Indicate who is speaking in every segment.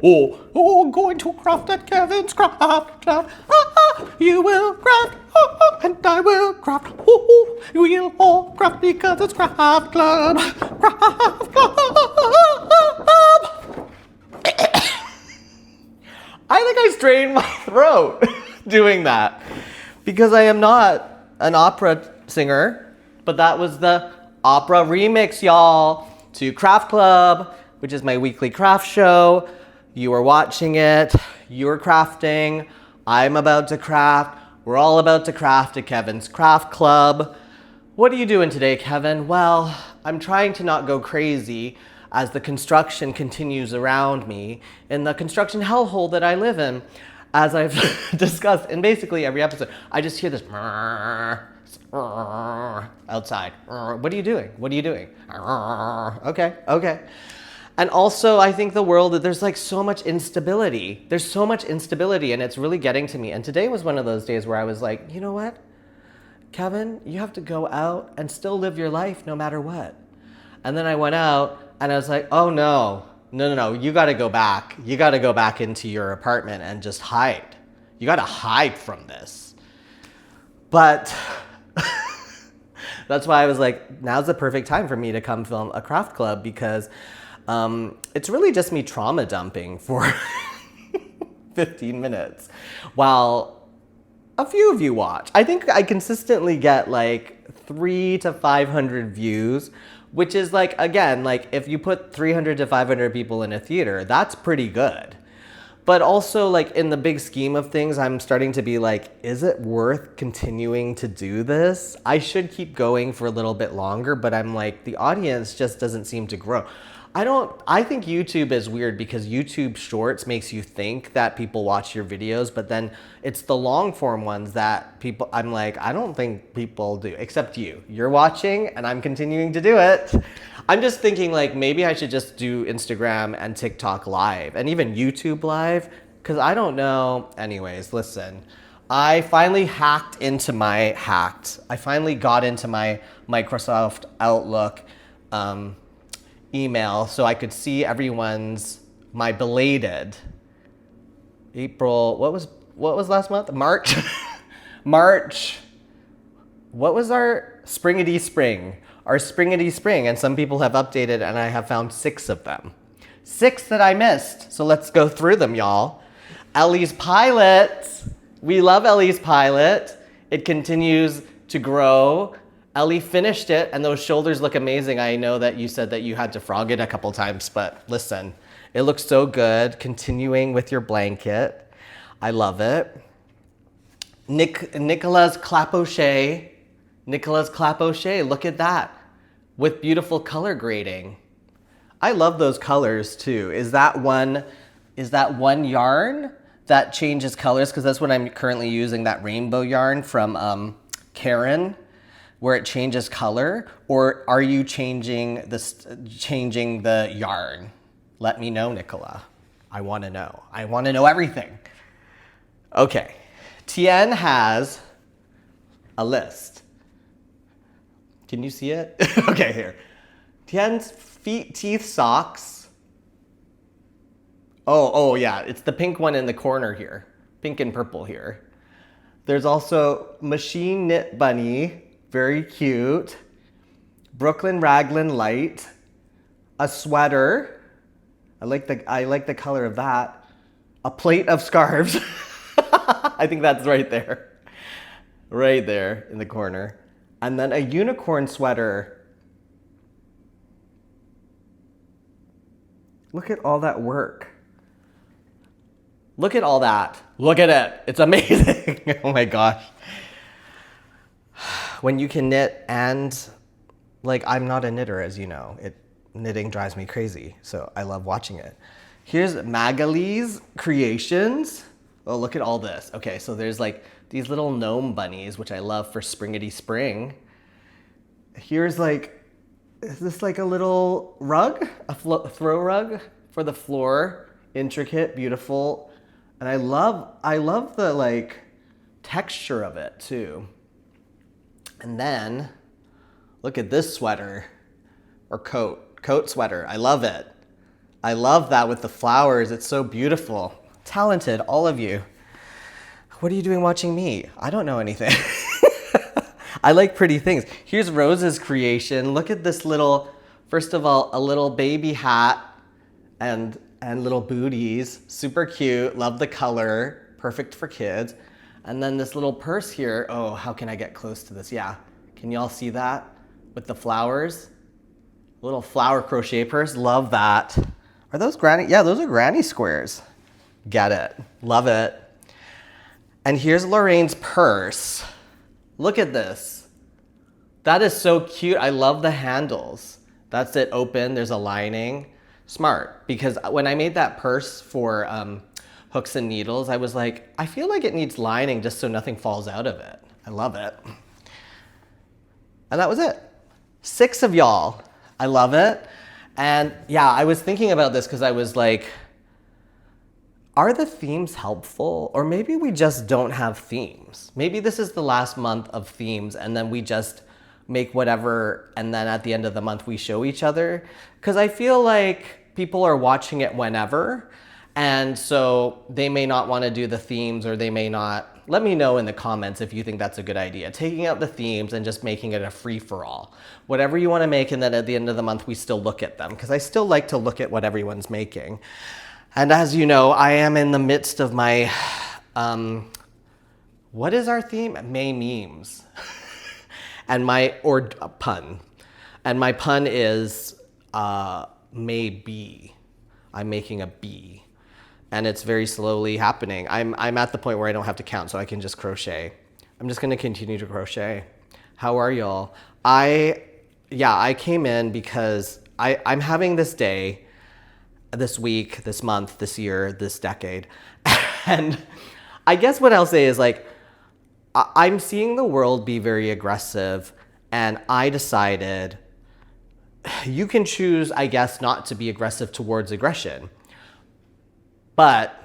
Speaker 1: I'm going to craft at Kevin's Craft Club. You will craft, and I will craft. We'll all craft because it's Craft Club. Craft Club. I think I strained my throat doing that because I am not an opera singer, but that was the opera remix, y'all, to Craft Club, which is my weekly craft show. You are watching it, you're crafting, I'm about to craft, we're all about to craft at Kevin's Craft Club. What are you doing today, Kevin? Well, I'm trying to not go crazy as the construction continues around me in the construction hellhole that I live in. As I've discussed in basically every episode, I just hear this outside. What are you doing? What are you doing? Okay. And also, I think the world, there's like so much instability. There's so much instability, and it's really getting to me. And today was one of those days where I was like, you know what, Kevin, you have to go out and still live your life no matter what. And then I went out and I was like, oh no, you gotta go back. You gotta go back into your apartment and just hide. You gotta hide from this. But that's why I was like, now's the perfect time for me to come film a craft club, because it's really just me trauma dumping for 15 minutes while a few of you watch. I think I consistently get like 300 to 500 views, which is like, again, like if you put 300 to 500 people in a theater, that's pretty good. But also, like, in the big scheme of things, I'm starting to be like, is it worth continuing to do this? I should keep going for a little bit longer, but I'm like, the audience just doesn't seem to grow. I think YouTube is weird because YouTube Shorts makes you think that people watch your videos, but then it's the long form ones that people, I'm like, I don't think people do, except you. You're watching and I'm continuing to do it. I'm just thinking like, maybe I should just do Instagram and TikTok live and even YouTube live, because I don't know. Anyways, listen, I finally got into my Microsoft Outlook email so I could see my belated April, what was last month? March. What was our springity spring? Our springity spring, and some people have updated and I have found 6 of them. 6 that I missed. So let's go through them, y'all. Ellie's Pilot. We love Ellie's Pilot. It continues to grow. Ellie finished it, and those shoulders look amazing. I know that you said that you had to frog it a couple times, but listen, it looks so good. Continuing with your blanket. I love it. Nicola's Clapochet. Look at that. With beautiful color grading. I love those colors too. Is that one yarn that changes colors? Because that's what I'm currently using, that rainbow yarn from Karen, where it changes color. Or are you changing the yarn? Let me know, Nicola. I want to know. I want to know everything. Okay. Tien has a list. Can you see it? Okay, here. Tien's teeth socks. Oh yeah, it's the pink one in the corner here. Pink and purple here. There's also machine knit bunny, very cute. Brooklyn Raglan light, a sweater. I like the color of that. A plate of scarves. I think that's right there in the corner. And then a unicorn sweater. Look at all that work. Look at all that. Look at it. It's amazing. Oh my gosh. When you can knit and, like, I'm not a knitter, as you know. Knitting drives me crazy, so I love watching it. Here's Magali's Creations. Oh, look at all this. Okay, so there's like these little gnome bunnies, which I love for springity spring. Here's like, is this like a little rug? A throw rug for the floor. Intricate, beautiful. And I love the like texture of it too. And then look at this sweater or coat sweater. I love it. I love that with the flowers. It's so beautiful. Talented, all of you. What are you doing watching me? I don't know anything. I like pretty things. Here's Rose's creation. Look at this little, first of all, a little baby hat and little booties. Super cute. Love the color. Perfect for kids. And then this little purse here. Oh, how can I get close to this? Yeah. Can you all see that with the flowers? Little flower crochet purse. Love that. Are those granny? Yeah, those are granny squares. Get it. Love it. And here's Lorraine's purse. Look at this. That is so cute. I love the handles. That's it open. There's a lining. Smart. Because when I made that purse for hooks and needles, I was like, I feel like it needs lining just so nothing falls out of it. I love it. And that was it. 6 of y'all. I love it. And yeah, I was thinking about this because I was like, are the themes helpful? Or maybe we just don't have themes. Maybe this is the last month of themes and then we just make whatever and then at the end of the month we show each other. Because I feel like people are watching it whenever. And so they may not want to do the themes or they may not. Let me know in the comments if you think that's a good idea. Taking out the themes and just making it a free-for-all. Whatever you want to make, and then at the end of the month we still look at them. Because I still like to look at what everyone's making. And as you know, I am in the midst of my, what is our theme? May memes. And or pun. And my pun is may be. I'm making a bee. And it's very slowly happening. I'm at the point where I don't have to count, so I can just crochet. I'm just gonna continue to crochet. How are y'all? I came in because I'm having this day, this week, this month, this year, this decade. And I guess what I'll say is like, I'm seeing the world be very aggressive and I decided you can choose, I guess, not to be aggressive towards aggression. But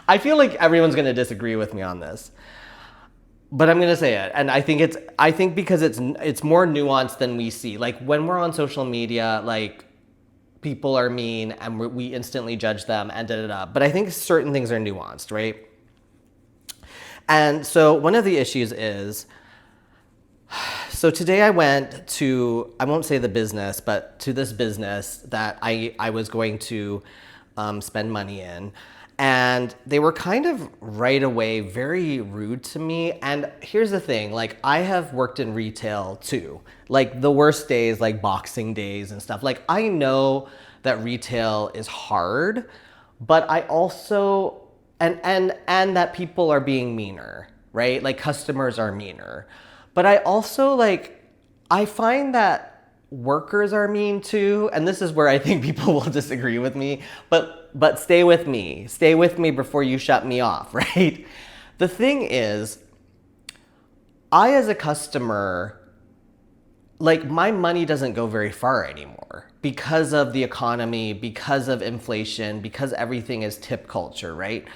Speaker 1: I feel like everyone's gonna disagree with me on this. But I'm gonna say it. And I think because it's more nuanced than we see. Like when we're on social media, like people are mean and we instantly judge them and da-da-da. But I think certain things are nuanced, right? And so one of the issues is, so today I went to, I won't say the business, but to this business that I was going to spend money in. And they were kind of right away very rude to me. And here's the thing, like I have worked in retail too. Like the worst days, like Boxing Days and stuff. Like I know that retail is hard, but I also, and that people are being meaner, right? Like customers are meaner. But I also I find that workers are mean too. And this is where I think people will disagree with me, but stay with me. Stay with me before you shut me off, right? The thing is, I as a customer, like my money doesn't go very far anymore because of the economy, because of inflation, because everything is tip culture, right?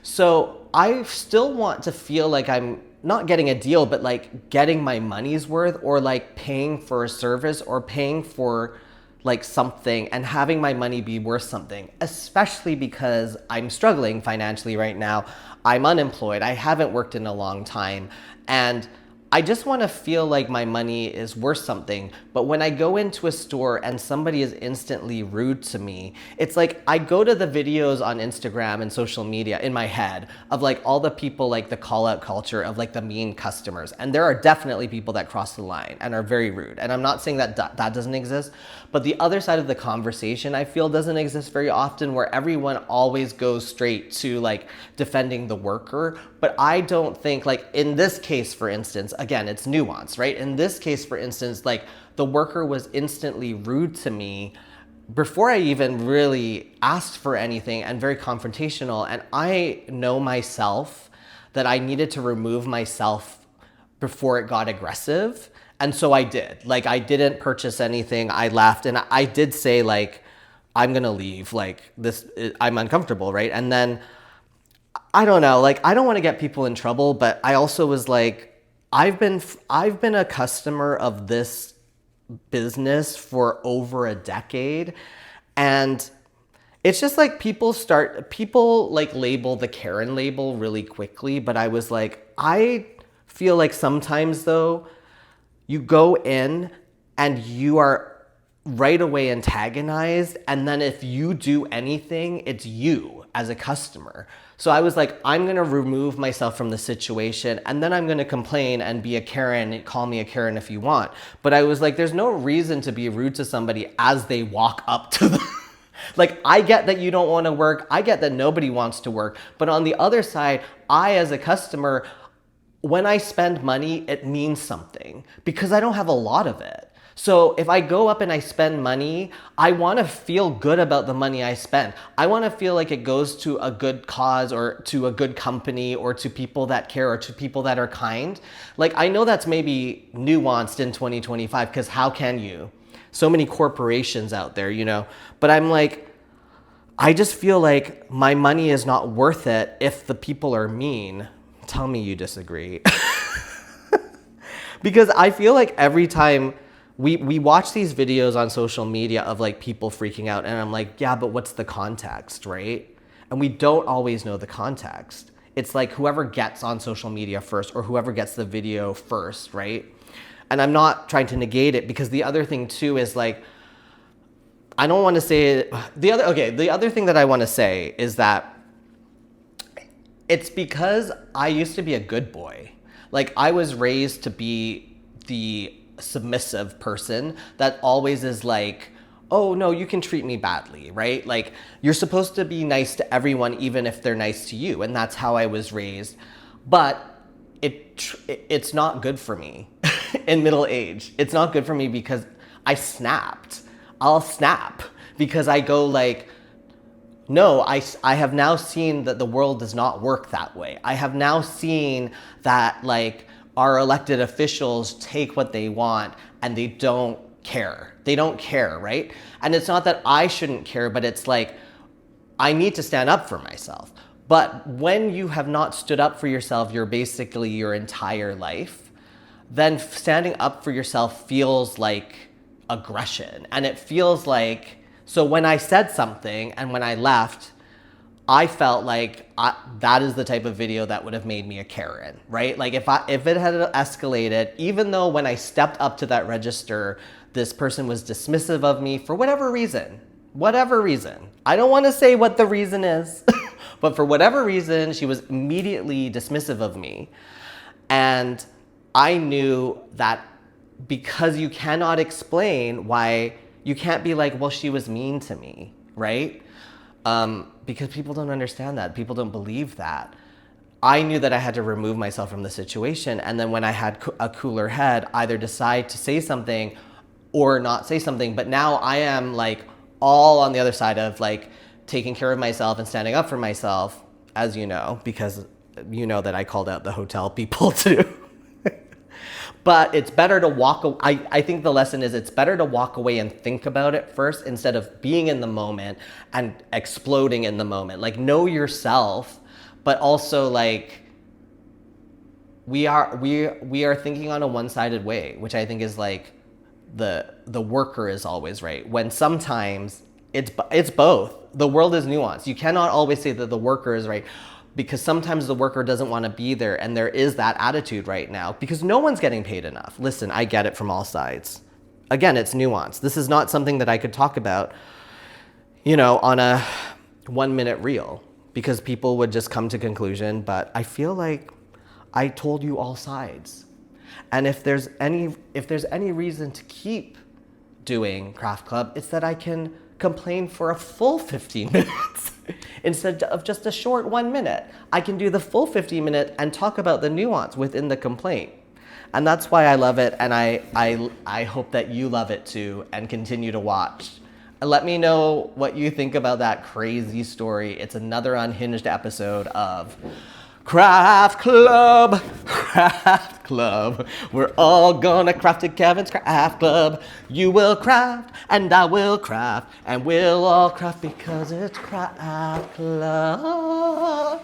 Speaker 1: So I still want to feel like I'm not getting a deal, but like getting my money's worth or like paying for a service or paying for like something and having my money be worth something, especially because I'm struggling financially right now. I'm unemployed. I haven't worked in a long time. And I just want to feel like my money is worth something. But when I go into a store and somebody is instantly rude to me, it's like I go to the videos on Instagram and social media in my head of like all the people, like the call out culture of like the mean customers. And there are definitely people that cross the line and are very rude. And I'm not saying that that doesn't exist, but the other side of the conversation I feel doesn't exist very often, where everyone always goes straight to like defending the worker. But I don't think, like in this case, for instance, again, it's nuance, right? In this case, for instance, like the worker was instantly rude to me before I even really asked for anything and very confrontational. And I know myself that I needed to remove myself before it got aggressive. And so I did. Like I didn't purchase anything. I left and I did say like, I'm gonna leave, like this, I'm uncomfortable, right? And then I don't know, like I don't want to get people in trouble, but I also was like, I've been a customer of this business for over a decade, and It's just like people like label the Karen label really quickly, but I was like, I feel like sometimes though, you go in and you are right away antagonized, and then if you do anything, it's you as a customer. So I was like, I'm gonna remove myself from the situation, and then I'm gonna complain and be a Karen. Call me a Karen if you want. But I was like, there's no reason to be rude to somebody as they walk up to the like, I get that you don't want to work. I get that nobody wants to work. But on the other side, I, as a customer, when I spend money, it means something because I don't have a lot of it. So if I go up and I spend money, I want to feel good about the money I spend. I want to feel like it goes to a good cause or to a good company or to people that care or to people that are kind. Like, I know that's maybe nuanced in 2025 because how can you? So many corporations out there, you know, but I'm like, I just feel like my money is not worth it if the people are mean. Tell me you disagree. Because I feel like every time we watch these videos on social media of like people freaking out, and I'm like, yeah, but what's the context, right? And we don't always know the context. It's like whoever gets on social media first or whoever gets the video first, right? And I'm not trying to negate it because the other thing too is like, I don't want to say the other thing that I want to say is that it's because I used to be a good boy. Like, I was raised to be the submissive person that always is like, oh no, you can treat me badly, right? Like, you're supposed to be nice to everyone even if they're nice to you, and that's how I was raised. But it's not good for me in middle age. It's not good for me because I snapped. I'll snap because I go like, no, I have now seen that the world does not work that way. I have now seen that like our elected officials take what they want and they don't care. They don't care, right? And it's not that I shouldn't care, but it's like, I need to stand up for myself. But when you have not stood up for yourself, you're basically your entire life, then standing up for yourself feels like aggression. And it feels like, so when I said something and when I left, I felt like that is the type of video that would have made me a Karen, right? Like if it had escalated, even though when I stepped up to that register, this person was dismissive of me for whatever reason. I don't want to say what the reason is, but for whatever reason, she was immediately dismissive of me. And I knew that because you cannot explain why, you can't be like, well, she was mean to me, right? Because people don't understand that. People don't believe that. I knew that I had to remove myself from the situation. And then when I had a cooler head, either decide to say something or not say something. But now I am like all on the other side of like taking care of myself and standing up for myself, as you know, because you know that I called out the hotel people too. But it's better to walk away. I think the lesson is it's better to walk away and think about it first instead of being in the moment and exploding in the moment. Like, know yourself, but also like we are thinking on a one-sided way, which I think is like the worker is always right. When sometimes it's both. The world is nuanced. You cannot always say that the worker is right, because sometimes the worker doesn't want to be there, and there is that attitude right now because no one's getting paid enough. Listen, I get it from all sides. Again, it's nuanced. This is not something that I could talk about, you know, on a 1-minute reel because people would just come to conclusion, but I feel like I told you all sides. And if there's any reason to keep doing Craft Club, it's that I can complain for a full 15 minutes instead of just a short 1 minute. I can do the full 15 minute and talk about the nuance within the complaint. And that's why I love it, and I hope that you love it too and continue to watch. Let me know what you think about that crazy story. It's another unhinged episode of Craft Club. Craft Club. We're all gonna craft at Kevin's Craft Club. You will craft and I will craft and we'll all craft because it's Craft Club.